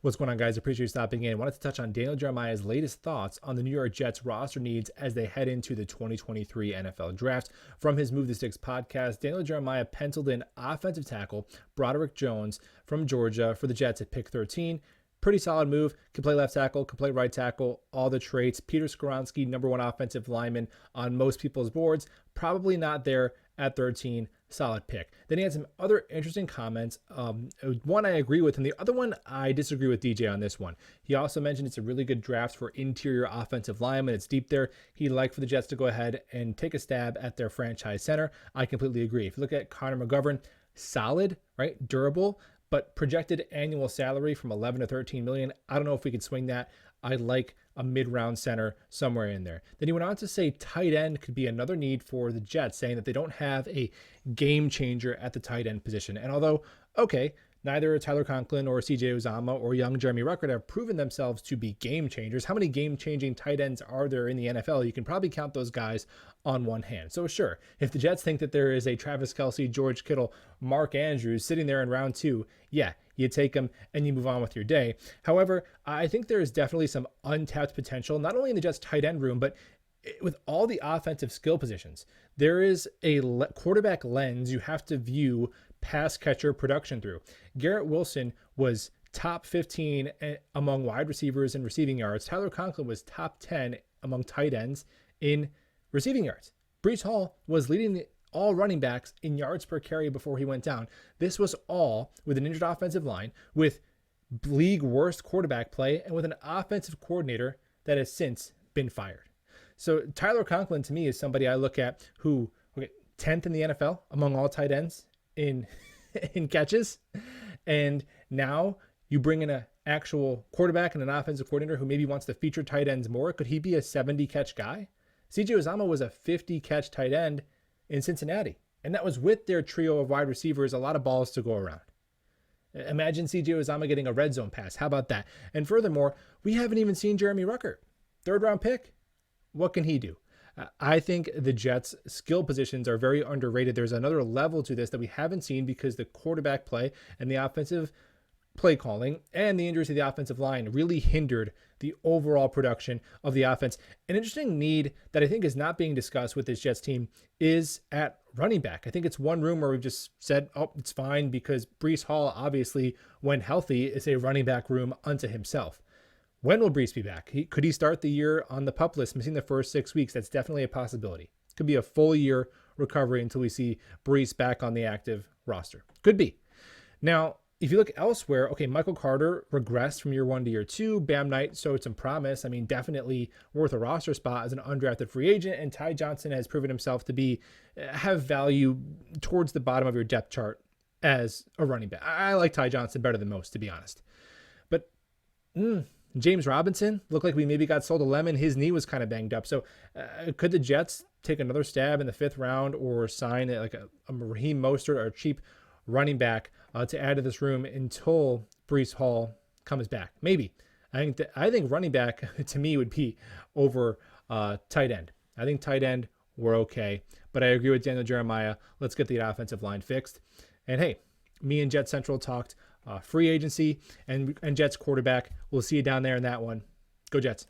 What's going on, guys? Appreciate you stopping in. Wanted to touch on Daniel Jeremiah's latest thoughts on the New York Jets roster needs as they head into the 2023 NFL Draft. From his Move the Sticks podcast, Daniel Jeremiah penciled in offensive tackle Broderick Jones from Georgia for the Jets at pick 13. Pretty solid move. Can play left tackle, can play right tackle, all the traits. Peter Skoronski, number one offensive lineman on most people's boards. Probably not there at 13. Solid pick. Then he had some other interesting comments. One I agree with, and the other one I disagree with DJ on this one. He also mentioned it's a really good draft for interior offensive linemen. It's deep there. He'd like for the Jets to go ahead and take a stab at their franchise center. I completely agree. If you look at Connor McGovern, solid, right? Durable, but projected annual salary from 11 to 13 million. I don't know if we could swing that. I like a mid-round center somewhere in there. Then he went on to say tight end could be another need for the Jets, saying that they don't have a game changer at the tight end position. And although, okay, neither Tyler Conklin or CJ Uzomah or young Jeremy Ruckert have proven themselves to be game changers. How many game-changing tight ends are there in the NFL? You can probably count those guys on one hand. So sure, if the Jets think that there is a Travis Kelce, George Kittle, Mark Andrews sitting there in round 2, yeah, you take them and you move on with your day. However, I think there is definitely some untapped potential, not only in the Jets tight end room, but with all the offensive skill positions. There is a quarterback lens you have to view pass catcher production through. Garrett Wilson was top 15 among wide receivers in receiving yards. Tyler Conklin was top 10 among tight ends in receiving yards. Breece Hall was leading all running backs in yards per carry before he went down. This was all with an injured offensive line, with league worst quarterback play, and with an offensive coordinator that has since been fired. So Tyler Conklin to me is somebody I look at who, 10th in the NFL among all tight ends in catches. And now you bring in an actual quarterback and an offensive coordinator who maybe wants to feature tight ends more. Could he be a 70 catch guy? CJ Uzomah was a 50 catch tight end in Cincinnati, and that was with their trio of wide receivers, a lot of balls to go around. Imagine CJ Uzomah getting a red zone pass. How about that? And furthermore, we haven't even seen Jeremy Ruckert. 3rd round pick. What can he do? I think the Jets' skill positions are very underrated. There's another level to this that we haven't seen because the quarterback play and the offensive play calling and the injuries to the offensive line really hindered the overall production of the offense. An interesting need that I think is not being discussed with this Jets team is at running back. I think it's one room where we've just said, oh, it's fine because Breece Hall, obviously, when healthy, is a running back room unto himself. When will Breece be back? Could he start the year on the PUP list, missing the first 6 weeks? That's definitely a possibility. Could be a full year recovery until we see Breece back on the active roster. Could be. Now, if you look elsewhere, okay, Michael Carter regressed from year 1 to year 2. Bam Knight showed some promise. I mean, definitely worth a roster spot as an undrafted free agent. And Ty Johnson has proven himself to have value towards the bottom of your depth chart as a running back. I like Ty Johnson better than most, to be honest. But James Robinson looked like we maybe got sold a lemon. His knee was kind of banged up. So could the Jets take another stab in the 5th round or sign like a Raheem Mostert or a cheap running back to add to this room until Breece Hall comes back? Maybe. I think running back to me would be over tight end. I think tight end, we're okay. But I agree with Daniel Jeremiah. Let's get the offensive line fixed. And hey, me and Jet Central talked free agency and Jets quarterback. We'll see you down there in that one. Go Jets.